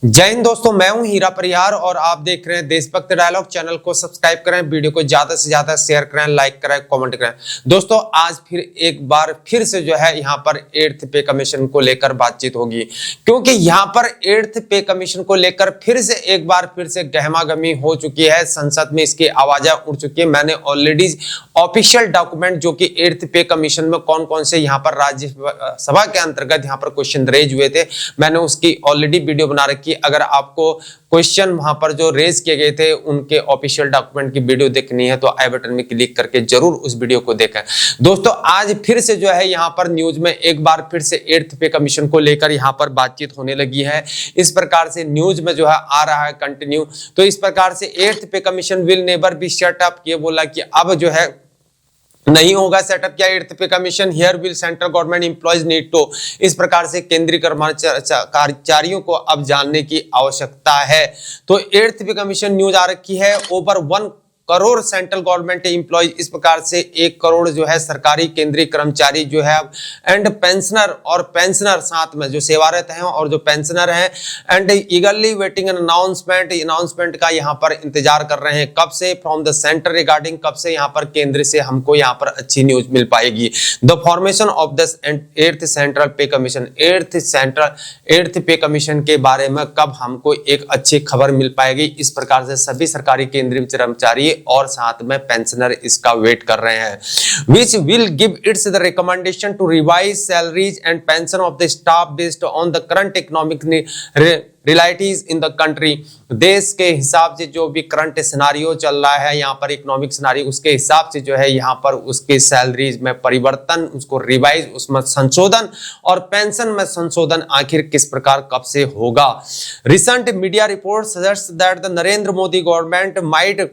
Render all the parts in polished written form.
जय हिंद दोस्तों, मैं हूं हीरा परिहार और आप देख रहे हैं देशभक्त डायलॉग। चैनल को सब्सक्राइब करें, वीडियो को ज्यादा से ज्यादा शेयर करें, लाइक करें, कमेंट करें। दोस्तों आज फिर एक बार फिर से जो है यहाँ पर 8th पे कमीशन को लेकर बातचीत होगी, क्योंकि यहाँ पर 8th पे कमीशन को लेकर फिर से गहमागहमी हो चुकी है। संसद में इसकी आवाजें उड़ चुकी है। मैंने ऑलरेडी ऑफिशियल डॉक्यूमेंट जो कि 8th पे कमीशन में कौन कौन से यहाँ पर राज्यसभा के अंतर्गत यहाँ पर क्वेश्चन रेज हुए थे, मैंने उसकी ऑलरेडी वीडियो बना रखी। अगर आपको क्वेश्चन वहां पर जो रेज किए गए थे उनके ऑफिशियल डॉक्यूमेंट की वीडियो देखनी है तो आई बटन में क्लिक करके जरूर उस वीडियो को देखें। दोस्तों आज फिर से जो है यहाँ पर न्यूज में एक बार फिर से 8th पे कमीशन को लेकर यहाँ पर बातचीत होने लगी है। इस प्रकार से न्यूज में जो है आ रहा है कंटिन्यू। तो इस प्रकार से 8th pay commission will never be shut up, ये बोला कि अब जो है नहीं होगा सेटअप क्या 8th pay commission. Here will central government employees need to, इस प्रकार से केंद्रीय कर्मचारियों को अब जानने की आवश्यकता है। तो 8th पे कमीशन न्यूज आ रखी है। Over 1 crore central government employee, इस प्रकार से 1 करोड़ जो है सरकारी केंद्रीय कर्मचारी जो है एंड पेंशनर और पेंशनर साथ में जो सेवारत हैं और जो पेंशनर हैं एंड ईगरली वेटिंग एन अनाउंसमेंट का यहाँ पर इंतजार कर रहे हैं। कब से? फ्रॉम द सेंटर रिगार्डिंग, कब से यहाँ पर केंद्र से हमको यहाँ पर अच्छी न्यूज मिल पाएगी। The formation of the 8th central पे कमीशन, 8th पे कमीशन के बारे में कब हमको एक अच्छी खबर मिल पाएगी। इस प्रकार से सभी सरकारी केंद्रीय कर्मचारी और साथ में पेंशनर इसका वेट कर रहे हैं। Which will give its the recommendation to revise salaries and pension of the staff based on the current economic realities in the country। देश के हिसाब से जो भी करंट सिनारियो चल रहा है यहाँ पर इकोनॉमिक सिनारियो, उसके हिसाब से जो है यहाँ पर उसके सैलरीज में परिवर्तन, उसको रिवाइज, उसमें संशोधन और पेंशन में संशोधन आखिर किस प्रकार कब से होगा। Recent media report suggest that the Narendra Modi government might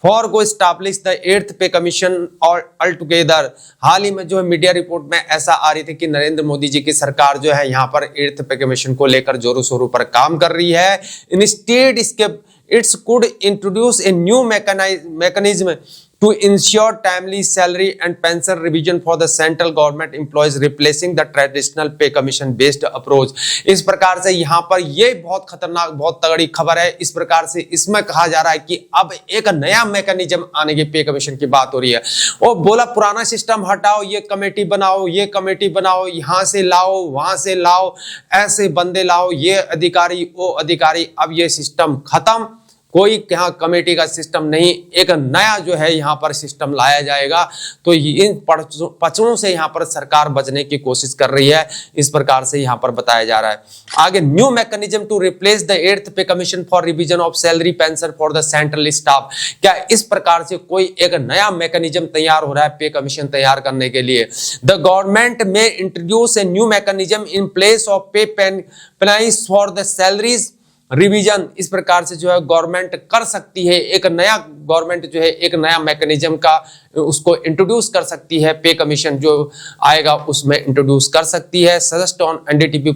को establish the 8th pay commission और अल्टुगेदर। हाल ही में जो है मीडिया रिपोर्ट में ऐसा आ रही थी कि नरेंद्र मोदी जी की सरकार जो है यहाँ पर 8th पे कमीशन को लेकर जोरों शोरों पर काम कर रही है। इंस्टेड इसके it's could introduce a new mechanism to ensure timely salary and pension revision for the central government employees, replacing the traditional pay commission based approach। इस प्रकार से यहाँ पर ये बहुत खतरनाक, बहुत तगड़ी खबर है। इस प्रकार से इसमें कहा जा रहा है कि अब एक नया मैकेनिज्म आने की पे कमीशन की बात हो रही है। वो बोला पुराना सिस्टम हटाओ, ये कमेटी बनाओ, ये कमेटी बनाओ, यहाँ से लाओ, वहां से लाओ, ऐसे बंदे लाओ, ये अधिकारी, वो अधिकारी। अब ये सिस्टम खत्म, कोई यहाँ कमेटी का सिस्टम नहीं, एक नया जो है यहाँ पर सिस्टम लाया जाएगा। तो इन पचड़ों से यहाँ पर सरकार बचने की कोशिश कर रही है, इस प्रकार से यहाँ पर बताया जा रहा है। आगे new mechanism to replace the 8th pay commission for revision of salary pension for the central staff. क्या इस प्रकार से कोई एक नया मैकेनिज्म तैयार हो रहा है पे कमीशन तैयार करने के लिए। The government may introduce a new mechanism in place of pay penalties for the salaries revision. इस प्रकार से जो है गवर्नमेंट कर सकती है, एक नया गवर्नमेंट जो है एक नया मैकेनिज्म का उसको इंट्रोड्यूस कर सकती है, पे कमीशन जो आएगा उसमें इंट्रोड्यूस कर सकती है। सजेस्ट ऑन एनडीटीवी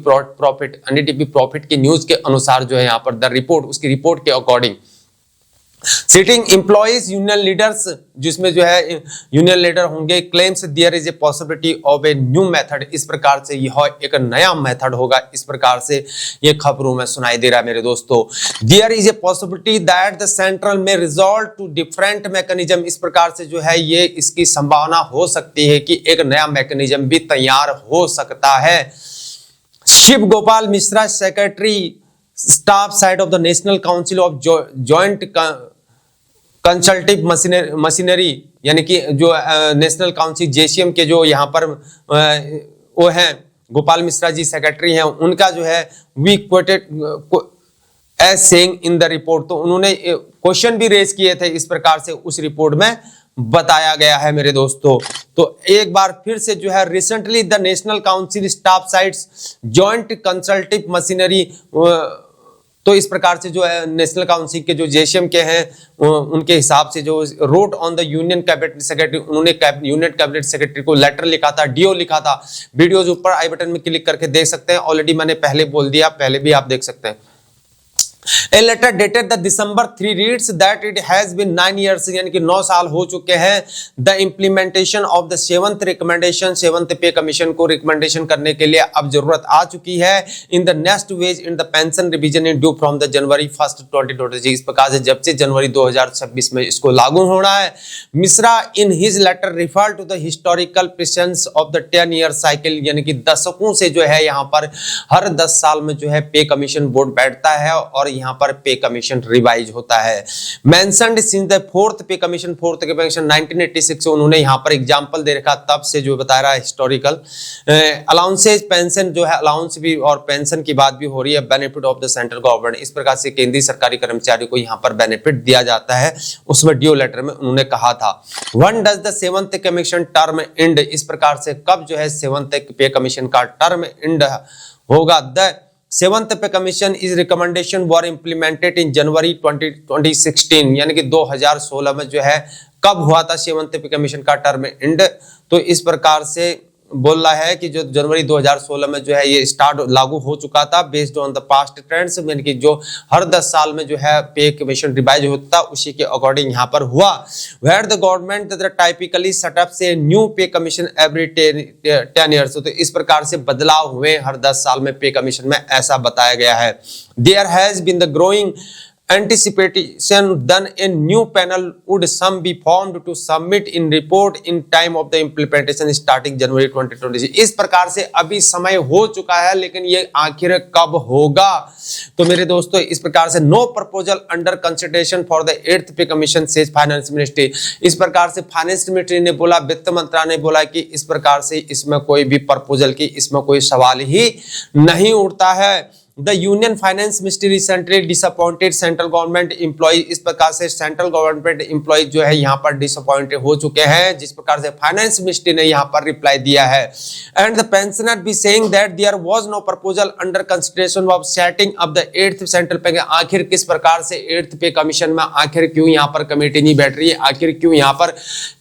प्रॉफिट की न्यूज के अनुसार जो है यहाँ पर द रिपोर्ट, उसकी रिपोर्ट के according sitting employees union leaders, जिसमें जो है यूनियन लीडर होंगे, claims there is a possibility of a new method. इस प्रकार से यह एक नया मेथड होगा, इस प्रकार से ये खबरों में सुनाई दे रहा है मेरे दोस्तों। There is a possibility that the central में रिजॉल्व टू डिफरेंट मैकेनिज्म। इस प्रकार से जो है ये इसकी संभावना हो सकती है कि एक नया मैकेनिज्म भी तैयार हो सकता है। Shiv Gopal Mishra, secretary staff side of the national council of joint consultative machinery, यानी कि जो नेशनल काउंसिल जेसीएम के जो यहाँ पर वो हैं गोपाल मिश्रा जी सेक्रेटरी हैं, उनका जो है we quoted as saying in the report. तो उन्होंने क्वेश्चन भी रेज किए थे, इस प्रकार से उस रिपोर्ट में बताया गया है मेरे दोस्तों। तो एक बार फिर से जो है recently the national Council staff sides joint consultative machinery, तो इस प्रकार से जो है नेशनल काउंसिल के जो जेसीएम के हैं उनके हिसाब से जो road on the union cabinet secretary, उन्होंने यूनियन कैबिनेट सेक्रेटरी को लेटर लिखा था, डीओ लिखा था। वीडियोज ऊपर आई बटन में क्लिक करके देख सकते हैं, ऑलरेडी मैंने पहले बोल दिया, पहले भी आप देख सकते हैं। A letter dated the December 3 reads that it has been 9 years यानी कि 9 साल हो चुके हैं the implementation of the 7th recommendation 7th pay commission को रिकमेंडेशन करने के लिए अब जरूरत आ चुकी है in the next wage in the pension revision in due from the January 1st 2023 इस प्रकार से जब से जनवरी 2026 में इसको लागू होना है। Mishra in his letter referred to the historical precedence of the 10-year cycle यानी कि दशकों से जो है यहाँ पर हर 10 साल में जो है पे कमीशन बोर्ड बैठता है और यहाँ पर पे कमीशन रिवाइज होता है। मेंशन्ड सिंस द फोर्थ पे कमीशन 1986 उन्होंने यहाँ पर एग्जांपल दे रखा तब से जो बता रहा है हिस्टोरिकल अलाउंसेज पेंशन जो है अलाउंस भी और पेंशन की बात भी हो रही है benefit of the central government इस प्रकार से केंद्रीय सरकारी कर्मचारियों को यहाँ पर बेनिफिट दिया जाता है उसमें ड्यू लेटर में उन्होंने कहा था। When does the 7th commission term and इस प्रकार से कब जो है 7th पे कमीशन का टर्म एंड होगा। The 7th pay commission is recommendation were implemented in January 2016 यानी कि 2016 में जो है कब हुआ था 7th पे कमीशन का टर्म एंड। तो इस प्रकार से बोल रहा है कि जो जनवरी 2016 में जो है ये स्टार्ट लागू हो चुका था based on the past trends यानी कि जो हर 10 साल में जो है पे कमीशन रिवाइज होता उसी के अकॉर्डिंग यहाँ पर हुआ। Where the government typically setup से new pay commission every 10 years तो इस प्रकार से बदलाव हुए हर 10 साल में पे कमीशन में ऐसा बताया गया है। There has been the growing anticipation then a new panel would some be formed to submit in report in time of the implementation starting January 2020 इस प्रकार से अभी समय हो चुका है लेकिन ये आखिर कब होगा। तो मेरे दोस्तों इस प्रकार से no proposal under consideration for the 8th pay commission says finance ministry इस प्रकार से फाइनेंस मिनिस्ट्री ने बोला वित्त मंत्रालय ने बोला कि इस प्रकार से इसमें कोई भी प्रपोजल की इसमें कोई सवाल ही नहीं उठता है। The Union Finance Ministry recently disappointed central government employees इस प्रकार से सेंट्रल गवर्नमेंट एम्प्लॉय जो है यहाँ पर डिसअपॉइंटेड हो चुके हैं जिस प्रकार से फाइनेंस मिनिस्ट्री ने यहाँ पर रिप्लाई दिया है। And the pensioner be saying that there was no proposal under consideration of setting up the 8th central pay आखिर किस प्रकार से 8th पे कमीशन में आखिर क्यों यहाँ पर कमेटी नहीं बैठ रही है आखिर क्यों यहाँ पर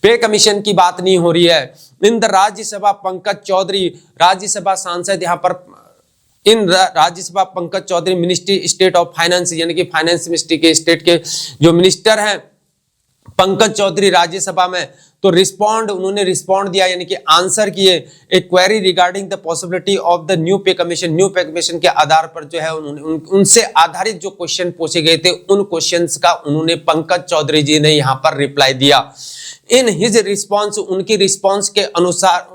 पे कमीशन की बात नहीं हो रही है। इन द राज्यसभा पंकज चौधरी राज्यसभा सांसद यहाँ पर इन Rajya Sabha Pankaj Chaudhary ministry state of finance यानी कि फाइनेंस मिनिस्ट्री के स्टेट के जो मिनिस्टर हैं पंकज चौधरी राज्यसभा में तो उन्होंने रिस्पॉन्ड दिया यानी कि आंसर किए a query regarding the possibility of the new pay commission के आधार पर जो है उनसे आधारित जो क्वेश्चन पूछे गए थे उन क्वेश्चंस का उन्होंने पंकज चौधरी जी ने यहाँ पर रिप्लाई दिया। इन हिज रिस्पॉन्स उनकी रिस्पॉन्स के अनुसार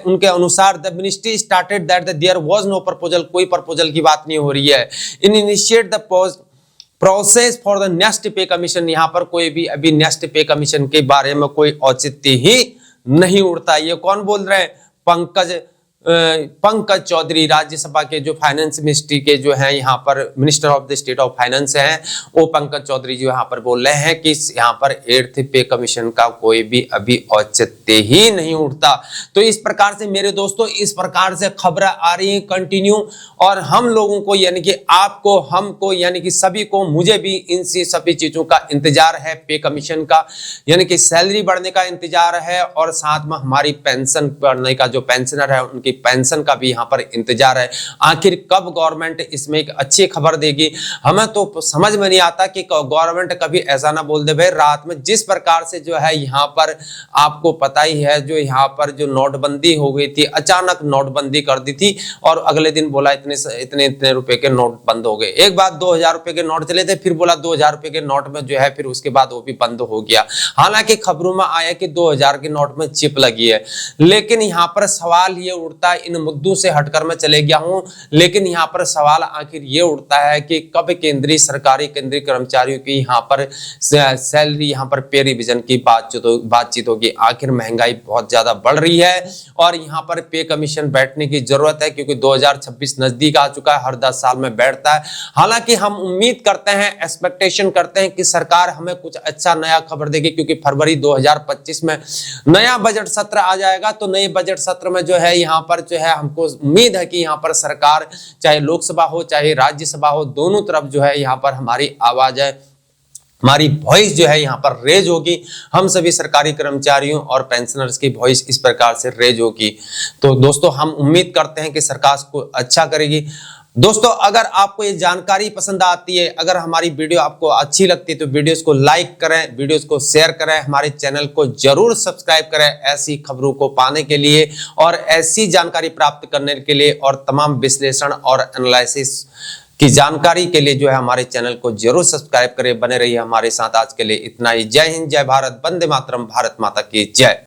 उनके अनुसार the ministry started that there was no proposal कोई प्रपोजल की बात नहीं हो रही है। In initiate the process for the next pay commission यहाँ पर कोई भी अभी नेक्स्ट पे कमीशन के बारे में कोई औचित्य ही नहीं उड़ता। ये कौन बोल रहे हैं पंकज चौधरी राज्यसभा के जो फाइनेंस मिनिस्ट्री के जो हैं यहाँ पर minister of the state of finance हैं वो पंकज चौधरी जी यहाँ पर बोल रहे हैं कि यहाँ पर 8th पे कमीशन का कोई भी अभी औचित्य ही नहीं उठता। तो इस प्रकार से मेरे दोस्तों इस प्रकार से खबर आ रही है कंटिन्यू और हम लोगों को यानी कि आपको हमको यानी कि सभी को मुझे भी इन सभी चीजों का इंतजार है पे कमीशन का यानी कि सैलरी बढ़ने का इंतजार है और साथ में हमारी पेंशन बढ़ने का जो पेंशनर है उनकी पेंशन का भी यहाँ पर इंतजार है। आखिर कब गवर्नमेंट इसमें एक अच्छी खबर देगी हमें तो समझ में नहीं आता कि गवर्नमेंट कभी ऐसा ना बोल दे भाई रात में जिस प्रकार से जो है यहाँ पर आपको पता ही है जो यहाँ पर जो नोटबंदी हो गई थी अचानक नोटबंदी कर दी थी और अगले दिन बोला इतने रुपए के नोट बंद हो गए। एक बार 2000 रुपए के नोट चले थे फिर बोला 2000 रुपए के नोट में जो है फिर उसके बाद वो भी बंद हो गया। हालांकि खबरों में आया कि 2000 के नोट में चिप लगी है लेकिन यहाँ पर सवाल ये उठता है इन मुद्दों से हटकर मैं चले गया हूं लेकिन यहाँ पर सवाल आखिर ये उठता है कि कब केंद्रीय कर्मचारियों की यहाँ पर सैलरी यहाँ पर पे रिवीजन की बातचीत होगी। आखिर महंगाई बहुत ज्यादा बढ़ रही है और यहाँ पर पे कमीशन बैठने की जरूरत है क्योंकि 2026 नजदीक आ चुका है हर 10 साल में बैठता है। हालांकि हम उम्मीद करते हैं एक्सपेक्टेशन करते हैं कि सरकार हमें कुछ अच्छा नया खबर देगी क्योंकि फरवरी 2025 में नया बजट सत्र आ जाएगा। तो नए बजट सत्र में जो है यहाँ पर जो है हमको उम्मीद है कि यहाँ पर सरकार चाहे लोकसभा हो चाहे राज्यसभा हो दोनों तरफ जो है यहाँ पर हमारी आवाज है हमारी वॉइस जो है यहाँ पर रेज होगी। हम सभी सरकारी कर्मचारियों और पेंशनर्स की वॉइस इस प्रकार से रेज होगी। तो दोस्तों हम उम्मीद करते हैं कि सरकार को अच्छा करेगी। दोस्तों अगर आपको ये जानकारी पसंद आती है, अगर हमारी वीडियो आपको अच्छी लगती है तो वीडियोस को लाइक करें, वीडियोस को शेयर करें, हमारे चैनल को जरूर सब्सक्राइब करें ऐसी खबरों को पाने के लिए और ऐसी जानकारी प्राप्त करने के लिए और तमाम विश्लेषण और एनालिसिस की जानकारी के लिए जो है हमारे चैनल को जरूर सब्सक्राइब करें। बने रहिए हमारे साथ। आज के लिए इतना ही। जय हिंद, जय भारत, वंदे मातरम, भारत माता की जय।